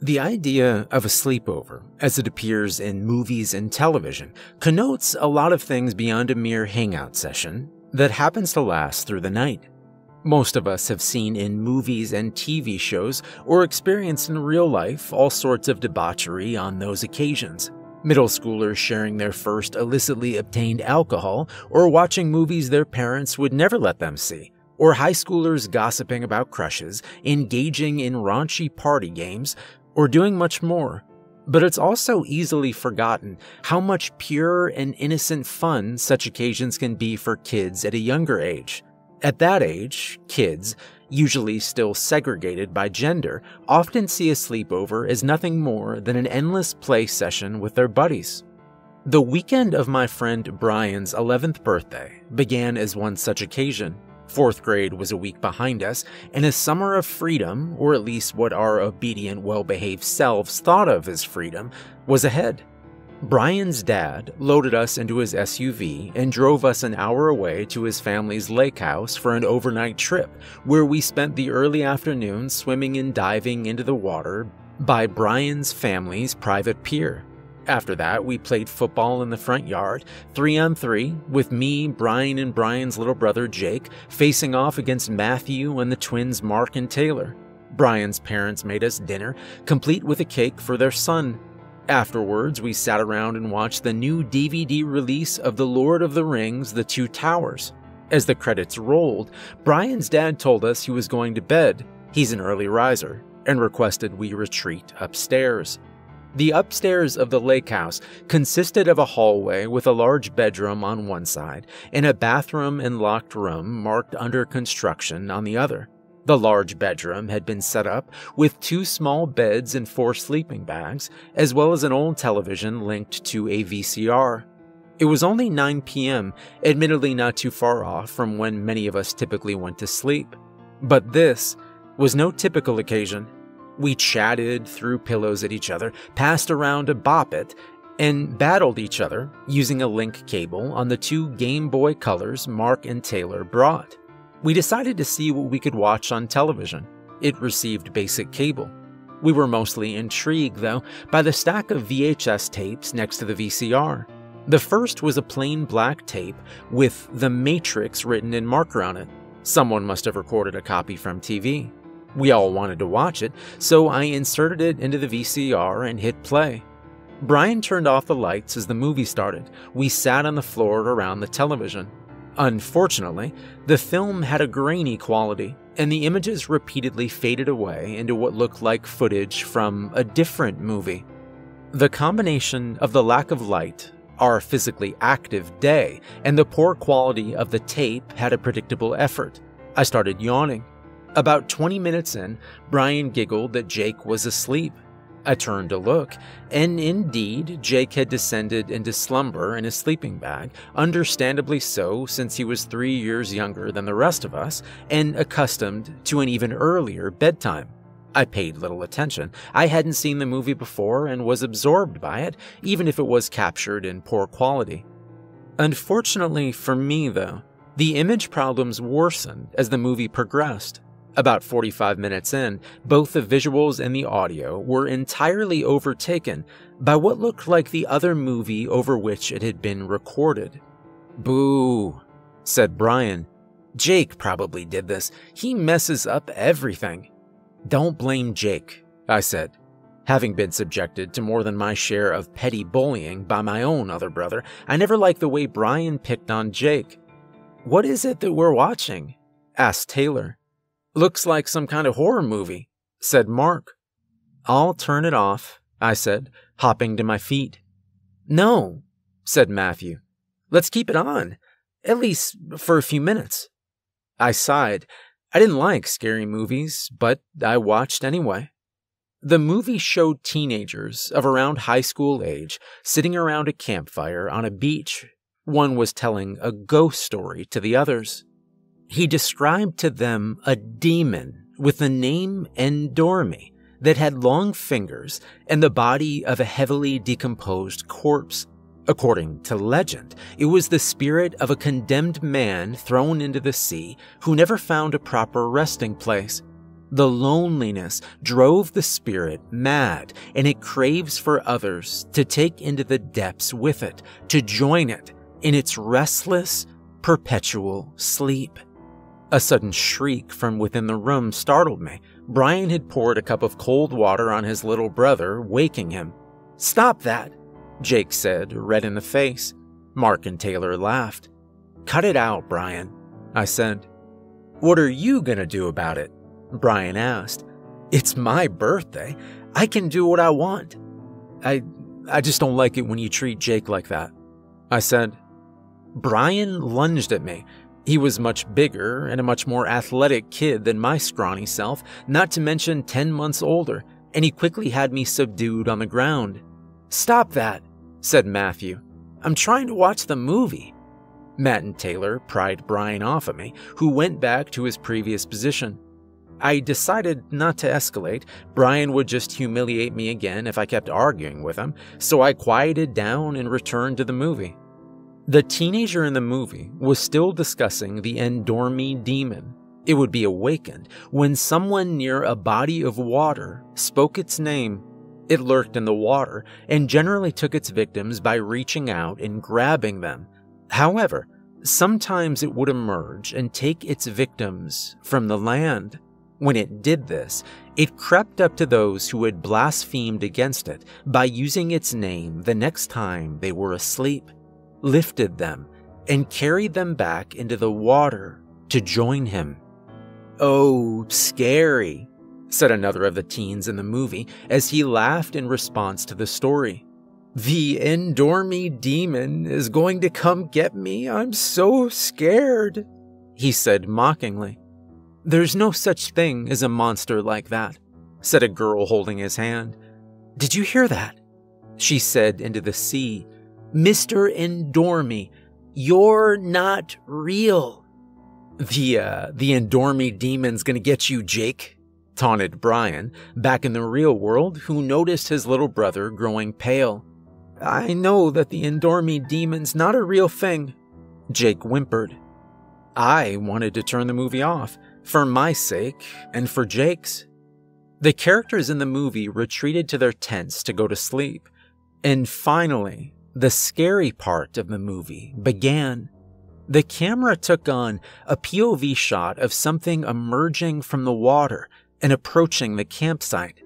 The idea of a sleepover, as it appears in movies and television, connotes a lot of things beyond a mere hangout session that happens to last through the night. Most of us have seen in movies and TV shows or experienced in real life all sorts of debauchery on those occasions. Middle schoolers sharing their first illicitly obtained alcohol or watching movies their parents would never let them see, or high schoolers gossiping about crushes, engaging in raunchy party games, or doing much more. But it's also easily forgotten how much pure and innocent fun such occasions can be for kids at a younger age. At that age, kids, usually still segregated by gender, often see a sleepover as nothing more than an endless play session with their buddies. The weekend of my friend Brian's 11th birthday began as one such occasion. Fourth grade was a week behind us, and a summer of freedom, or at least what our obedient, well-behaved selves thought of as freedom, was ahead. Brian's dad loaded us into his SUV and drove us an hour away to his family's lake house for an overnight trip, where we spent the early afternoon swimming and diving into the water by Brian's family's private pier. After that, we played football in the front yard, 3-on-3, with me, Brian, and Brian's little brother Jake facing off against Matthew and the twins Mark and Taylor. Brian's parents made us dinner, complete with a cake for their son. Afterwards, we sat around and watched the new DVD release of The Lord of the Rings: The Two Towers. As the credits rolled, Brian's dad told us he was going to bed, he's an early riser, and requested we retreat upstairs. The upstairs of the lake house consisted of a hallway with a large bedroom on one side and a bathroom and locked room marked under construction on the other. The large bedroom had been set up with 2 small beds and 4 sleeping bags, as well as an old television linked to a VCR. It was only 9 p.m., admittedly not too far off from when many of us typically went to sleep. But this was no typical occasion. We chatted, threw pillows at each other, passed around a bop it, and battled each other using a link cable on the 2 Game Boy Colors Mark and Taylor brought. We decided to see what we could watch on television. It received basic cable. We were mostly intrigued, though, by the stack of VHS tapes next to the VCR. The first was a plain black tape with The Matrix written in marker on it. Someone must have recorded a copy from TV. We all wanted to watch it, so I inserted it into the VCR and hit play. Brian turned off the lights as the movie started. We sat on the floor around the television. Unfortunately, the film had a grainy quality, and the images repeatedly faded away into what looked like footage from a different movie. The combination of the lack of light, our physically active day, and the poor quality of the tape had a predictable effort. I started yawning. About 20 minutes in, Brian giggled that Jake was asleep. I turned to look, and indeed, Jake had descended into slumber in his sleeping bag, understandably so since he was 3 years younger than the rest of us and accustomed to an even earlier bedtime. I paid little attention. I hadn't seen the movie before and was absorbed by it, even if it was captured in poor quality. Unfortunately for me, though, the image problems worsened as the movie progressed. About 45 minutes in, both the visuals and the audio were entirely overtaken by what looked like the other movie over which it had been recorded. "Boo," said Brian. "Jake probably did this. He messes up everything." "Don't blame Jake," I said. Having been subjected to more than my share of petty bullying by my own other brother, I never liked the way Brian picked on Jake. "What is it that we're watching?" asked Taylor. "Looks like some kind of horror movie," said Mark. "I'll turn it off," I said, hopping to my feet. "No," said Matthew. "Let's keep it on, at least for a few minutes." I sighed. I didn't like scary movies, but I watched anyway. The movie showed teenagers of around high school age sitting around a campfire on a beach. One was telling a ghost story to the others. He described to them a demon with the name Endormi that had long fingers and the body of a heavily decomposed corpse. According to legend, it was the spirit of a condemned man thrown into the sea who never found a proper resting place. The loneliness drove the spirit mad, and it craves for others to take into the depths with it, to join it in its restless, perpetual sleep. A sudden shriek from within the room startled me. Brian had poured a cup of cold water on his little brother, waking him. "Stop that," Jake said, red in the face. Mark and Taylor laughed. "Cut it out, Brian," I said. "What are you gonna do about it?" Brian asked. "It's my birthday. I can do what I want." I just don't like it when you treat Jake like that," I said. Brian lunged at me. He was much bigger and a much more athletic kid than my scrawny self, not to mention 10 months older, and he quickly had me subdued on the ground. "Stop that," said Matthew. "I'm trying to watch the movie." Matt and Taylor pried Brian off of me, who went back to his previous position. I decided not to escalate. Brian would just humiliate me again if I kept arguing with him, so I quieted down and returned to the movie. The teenager in the movie was still discussing the Endormi demon. It would be awakened when someone near a body of water spoke its name. It lurked in the water and generally took its victims by reaching out and grabbing them. However, sometimes it would emerge and take its victims from the land. When it did this, it crept up to those who had blasphemed against it by using its name the next time they were asleep, lifted them, and carried them back into the water to join him. "Oh, scary," said another of the teens in the movie as he laughed in response to the story. "The Endormi demon is going to come get me. I'm so scared," he said mockingly. "There's no such thing as a monster like that," said a girl holding his hand. "Did you hear that?" she said into the sea. "Mr. Endormi, you're not real." The Endormi demon's gonna get you, Jake," taunted Brian, back in the real world, who noticed his little brother growing pale. "I know that the Endormi demon's not a real thing," Jake whimpered. I wanted to turn the movie off, for my sake and for Jake's. The characters in the movie retreated to their tents to go to sleep, and finally, the scary part of the movie began. The camera took on a POV shot of something emerging from the water and approaching the campsite.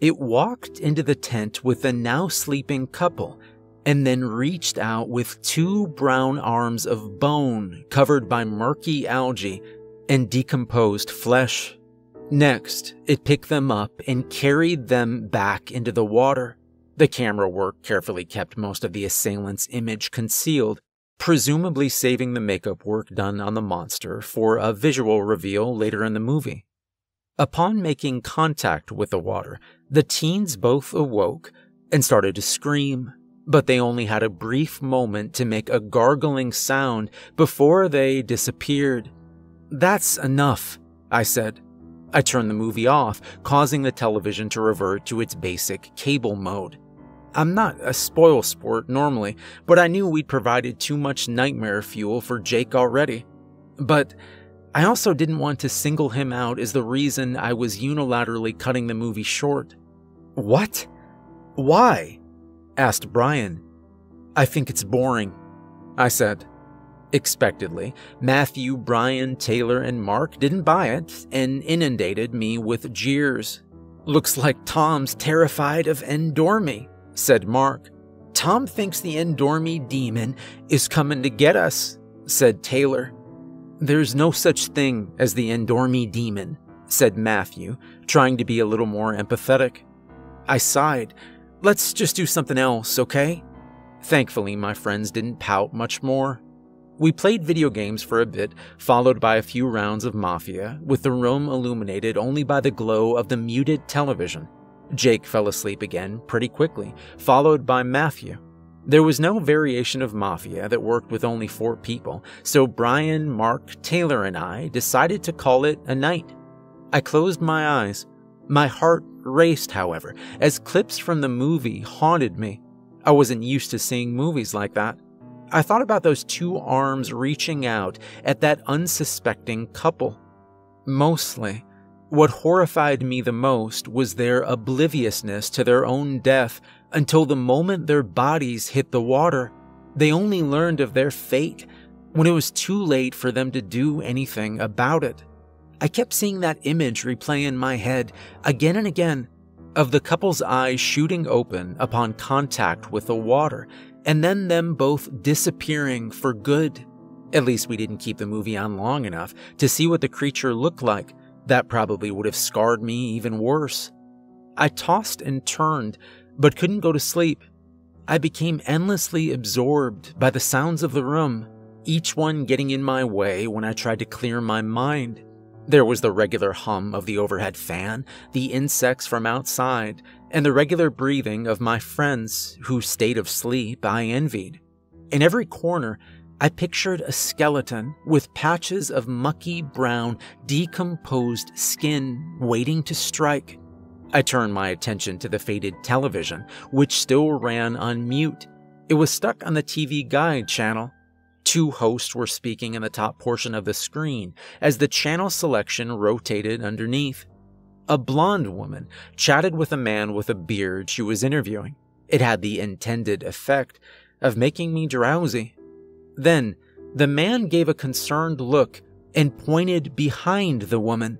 It walked into the tent with the now sleeping couple and then reached out with 2 brown arms of bone covered by murky algae and decomposed flesh. Next, it picked them up and carried them back into the water. The camera work carefully kept most of the assailant's image concealed, presumably saving the makeup work done on the monster for a visual reveal later in the movie. Upon making contact with the water, the teens both awoke and started to scream, but they only had a brief moment to make a gargling sound before they disappeared. "That's enough," I said. I turned the movie off, causing the television to revert to its basic cable mode. I'm not a spoilsport normally, but I knew we'd provided too much nightmare fuel for Jake already. But I also didn't want to single him out as the reason I was unilaterally cutting the movie short. "What? Why?" asked Brian. "I think it's boring," I said. Expectedly, Matthew, Brian, Taylor, and Mark didn't buy it and inundated me with jeers. "Looks like Tom's terrified of Endormi," said Mark. "Tom thinks the Endormi demon is coming to get us," said Taylor. "There's no such thing as the Endormi demon," said Matthew, trying to be a little more empathetic. I sighed. "Let's just do something else, okay?" Thankfully, my friends didn't pout much more. We played video games for a bit, followed by a few rounds of Mafia, with the room illuminated only by the glow of the muted television. Jake fell asleep again pretty quickly, followed by Matthew. There was no variation of Mafia that worked with only 4 people, so Brian, Mark, Taylor, and I decided to call it a night. I closed my eyes. My heart raced, however, as clips from the movie haunted me. I wasn't used to seeing movies like that. I thought about those 2 arms reaching out at that unsuspecting couple. Mostly, What horrified me the most was their obliviousness to their own death until the moment their bodies hit the water. They only learned of their fate when it was too late for them to do anything about it. I kept seeing that image replay in my head again and again of the couple's eyes shooting open upon contact with the water, and then them both disappearing for good. At least we didn't keep the movie on long enough to see what the creature looked like. That probably would have scarred me even worse. I tossed and turned, but couldn't go to sleep. I became endlessly absorbed by the sounds of the room, each one getting in my way when I tried to clear my mind. There was the regular hum of the overhead fan, the insects from outside, and the regular breathing of my friends whose state of sleep I envied. In every corner, I pictured a skeleton with patches of mucky brown, decomposed skin waiting to strike. I turned my attention to the faded television, which still ran on mute. It was stuck on the TV Guide channel. Two hosts were speaking in the top portion of the screen as the channel selection rotated underneath. A blonde woman chatted with a man with a beard she was interviewing. It had the intended effect of making me drowsy. Then, the man gave a concerned look and pointed behind the woman.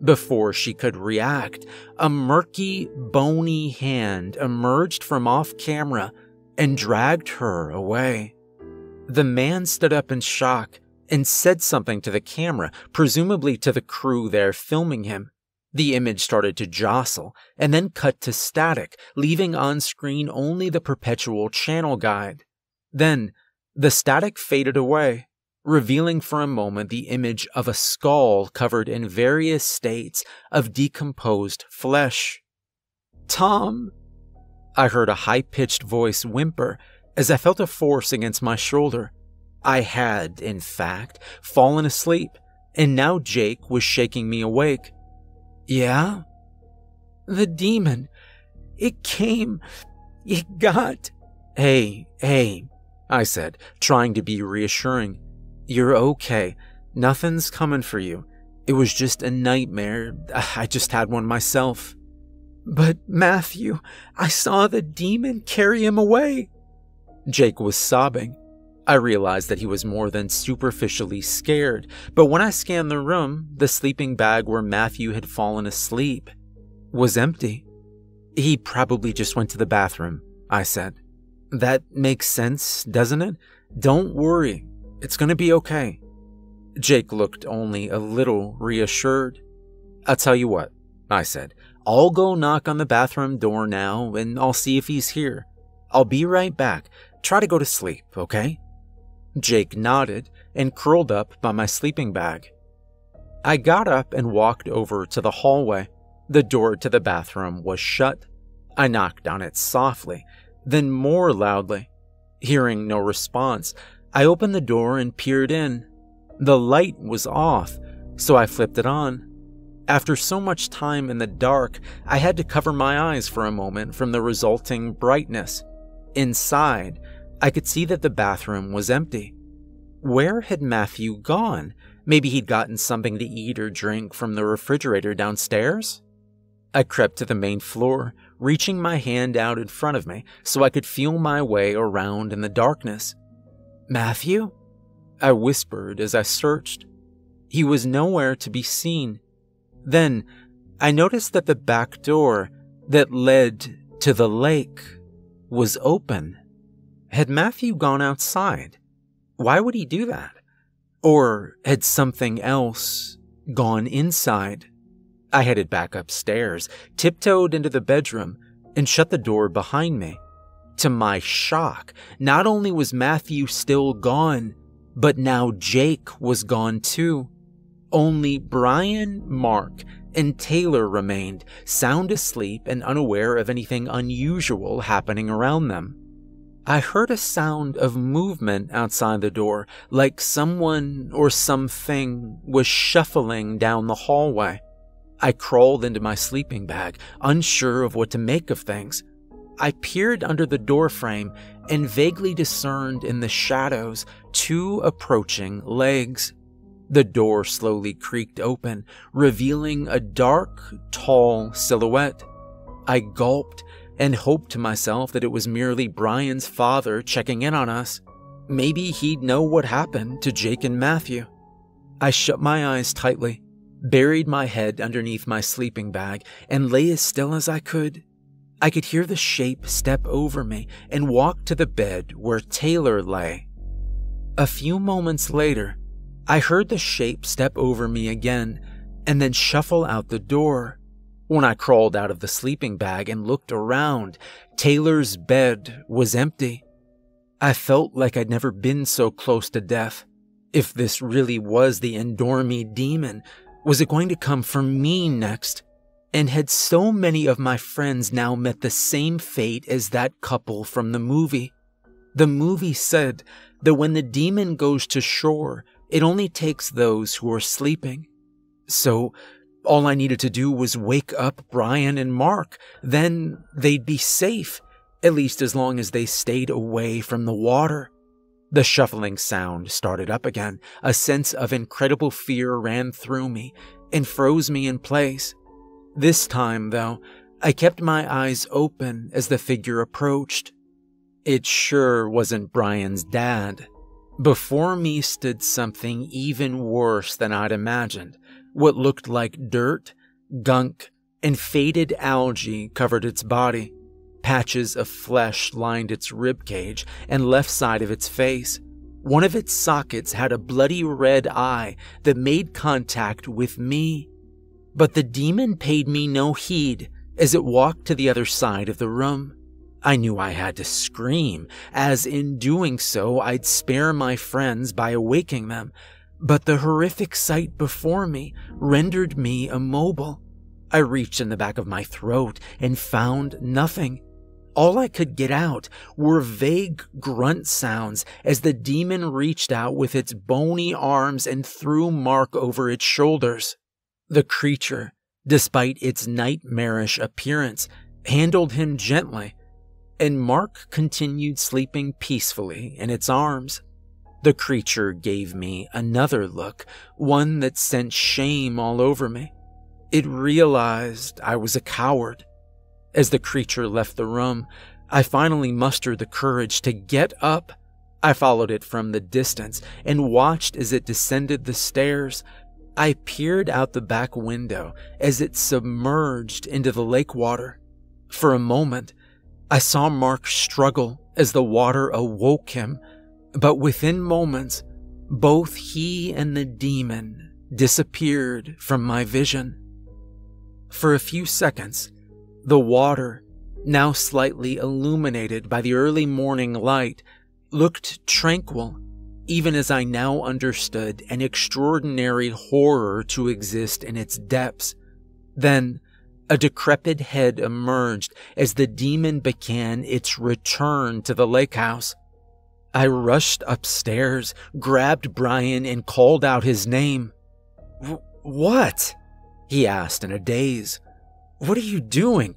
Before she could react, a murky, bony hand emerged from off camera and dragged her away. The man stood up in shock and said something to the camera, presumably to the crew there filming him. The image started to jostle and then cut to static, leaving on screen only the perpetual channel guide. Then, the static faded away, revealing for a moment the image of a skull covered in various states of decomposed flesh. "Tom!" I heard a high-pitched voice whimper as I felt a force against my shoulder. I had, in fact, fallen asleep, and now Jake was shaking me awake. "Yeah?" "The demon. It came. It got." Hey, I said, trying to be reassuring. "You're okay. Nothing's coming for you. It was just a nightmare. I just had one myself." "But Matthew, I saw the demon carry him away." Jake was sobbing. I realized that he was more than superficially scared, but when I scanned the room, the sleeping bag where Matthew had fallen asleep was empty. "He probably just went to the bathroom," I said. "That makes sense, doesn't it? Don't worry. It's gonna be okay." Jake looked only a little reassured. "I'll tell you what," I said. "I'll go knock on the bathroom door now, and I'll see if he's here. I'll be right back. Try to go to sleep, okay?" Jake nodded and curled up by my sleeping bag. I got up and walked over to the hallway. The door to the bathroom was shut. I knocked on it softly, then more loudly. Hearing no response, I opened the door and peered in. The light was off, so I flipped it on. After so much time in the dark, I had to cover my eyes for a moment from the resulting brightness. Inside, I could see that the bathroom was empty. Where had Matthew gone? Maybe he'd gotten something to eat or drink from the refrigerator downstairs? I crept to the main floor, reaching my hand out in front of me so I could feel my way around in the darkness. "Matthew?" I whispered as I searched. He was nowhere to be seen. Then, I noticed that the back door that led to the lake was open. Had Matthew gone outside? Why would he do that? Or had something else gone inside? I headed back upstairs, tiptoed into the bedroom, and shut the door behind me. To my shock, not only was Matthew still gone, but now Jake was gone too. Only Brian, Mark, and Taylor remained, sound asleep and unaware of anything unusual happening around them. I heard a sound of movement outside the door, like someone or something was shuffling down the hallway. I crawled into my sleeping bag, unsure of what to make of things. I peered under the doorframe and vaguely discerned in the shadows 2 approaching legs. The door slowly creaked open, revealing a dark, tall silhouette. I gulped and hoped to myself that it was merely Brian's father checking in on us. Maybe he'd know what happened to Jake and Matthew. I shut my eyes tightly, buried my head underneath my sleeping bag, and lay as still as I could. I could hear the shape step over me and walk to the bed where Taylor lay. A few moments later, I heard the shape step over me again and then shuffle out the door. When I crawled out of the sleeping bag and looked around, Taylor's bed was empty. I felt like I'd never been so close to death. If this really was the Endormi demon, was it going to come for me next? And had so many of my friends now met the same fate as that couple from the movie? The movie said that when the demon goes to shore, it only takes those who are sleeping. So all I needed to do was wake up Brian and Mark. Then they'd be safe, at least as long as they stayed away from the water. The shuffling sound started up again. A sense of incredible fear ran through me and froze me in place. This time, though, I kept my eyes open as the figure approached. It sure wasn't Brian's dad. Before me stood something even worse than I'd imagined. What looked like dirt, gunk, and faded algae covered its body. Patches of flesh lined its ribcage and left side of its face. One of its sockets had a bloody red eye that made contact with me. But the demon paid me no heed as it walked to the other side of the room. I knew I had to scream, as in doing so I'd spare my friends by awaking them, but the horrific sight before me rendered me immobile. I reached in the back of my throat and found nothing. All I could get out were vague grunt sounds as the demon reached out with its bony arms and threw Mark over its shoulders. The creature, despite its nightmarish appearance, handled him gently, and Mark continued sleeping peacefully in its arms. The creature gave me another look, one that sent shame all over me. It realized I was a coward. As the creature left the room, I finally mustered the courage to get up. I followed it from the distance and watched as it descended the stairs. I peered out the back window as it submerged into the lake water. For a moment, I saw Mark struggle as the water awoke him, but within moments, both he and the demon disappeared from my vision. For a few seconds, the water, now slightly illuminated by the early morning light, looked tranquil, even as I now understood an extraordinary horror to exist in its depths. Then, a decrepit head emerged as the demon began its return to the lake house. I rushed upstairs, grabbed Brian, and called out his name. "What?" he asked in a daze. "What are you doing?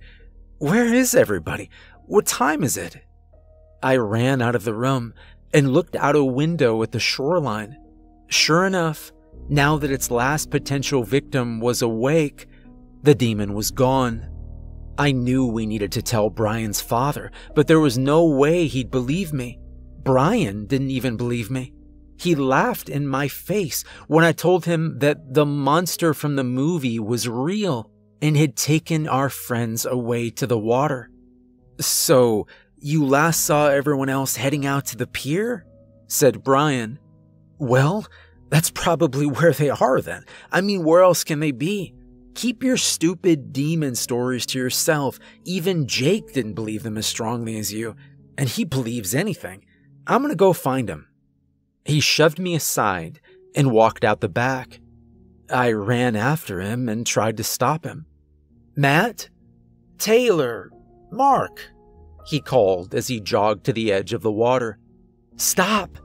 Where is everybody? What time is it?" I ran out of the room and looked out a window at the shoreline. Sure enough, now that its last potential victim was awake, the demon was gone. I knew we needed to tell Brian's father, but there was no way he'd believe me. Brian didn't even believe me. He laughed in my face when I told him that the monster from the movie was real and had taken our friends away to the water. "So, you last saw everyone else heading out to the pier?" said Brian. "Well, that's probably where they are then. I mean, where else can they be? Keep your stupid demon stories to yourself. Even Jake didn't believe them as strongly as you, and he believes anything. I'm gonna go find him." He shoved me aside and walked out the back. I ran after him and tried to stop him. "Matt? Taylor? Mark?" he called as he jogged to the edge of the water. "Stop!"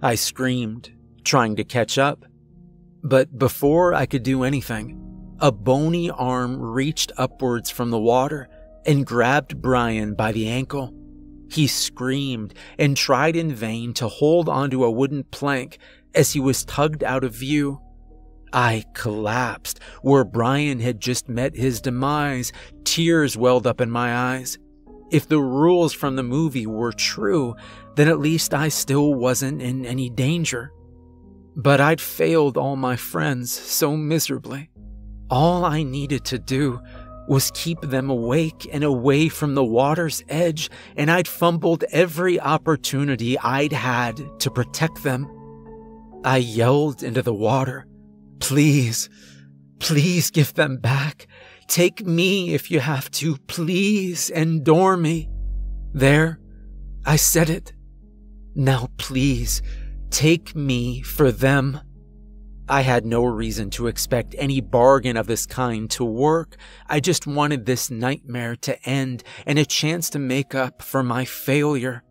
I screamed, trying to catch up. But before I could do anything, a bony arm reached upwards from the water and grabbed Brian by the ankle. He screamed and tried in vain to hold onto a wooden plank as he was tugged out of view. I collapsed where Brian had just met his demise. Tears welled up in my eyes. If the rules from the movie were true, then at least I still wasn't in any danger. But I'd failed all my friends so miserably. All I needed to do was keep them awake and away from the water's edge, and I'd fumbled every opportunity I'd had to protect them. I yelled into the water, "Please, please give them back. Take me if you have to. Please endure me." There, I said it. Now please, take me for them. I had no reason to expect any bargain of this kind to work. I just wanted this nightmare to end and a chance to make up for my failure.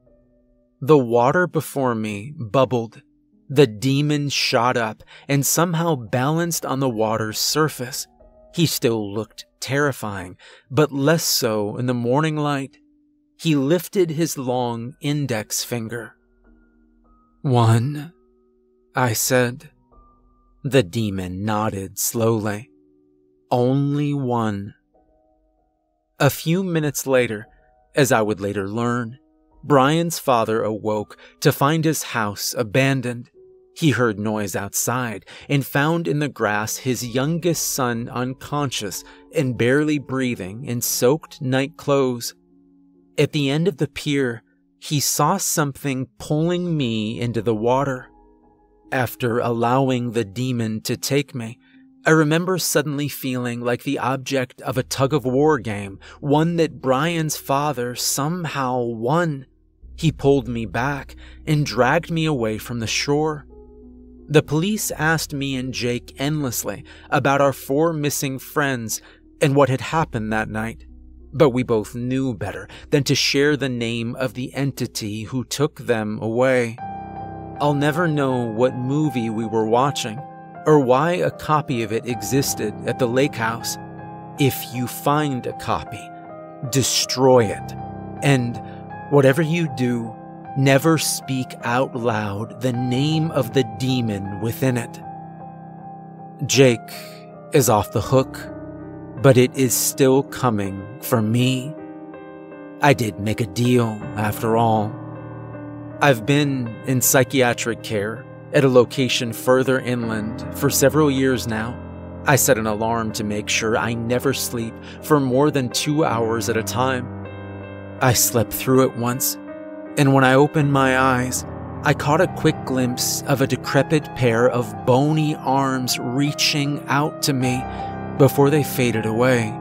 The water before me bubbled. The demon shot up and somehow balanced on the water's surface. He still looked terrifying, but less so in the morning light. He lifted his long index finger. "1," I said. The demon nodded slowly. "Only 1." A few minutes later, as I would later learn, Brian's father awoke to find his house abandoned. He heard noise outside and found in the grass his youngest son unconscious and barely breathing in soaked night clothes. At the end of the pier, he saw something pulling me into the water. After allowing the demon to take me, I remember suddenly feeling like the object of a tug-of-war game, one that Brian's father somehow won. He pulled me back and dragged me away from the shore. The police asked me and Jake endlessly about our 4 missing friends and what had happened that night, but we both knew better than to share the name of the entity who took them away. I'll never know what movie we were watching or why a copy of it existed at the lake house. If you find a copy, destroy it. And whatever you do, never speak out loud the name of the demon within it. Jake is off the hook, but it is still coming for me. I did make a deal, after all. I've been in psychiatric care at a location further inland for several years now. I set an alarm to make sure I never sleep for more than 2 hours at a time. I slept through it once, and when I opened my eyes, I caught a quick glimpse of a decrepit pair of bony arms reaching out to me before they faded away.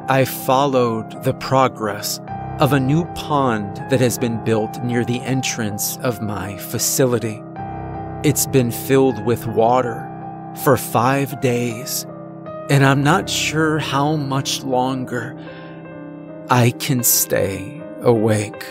I followed the progress of a new pond that has been built near the entrance of my facility. It's been filled with water for 5 days, and I'm not sure how much longer I can stay awake.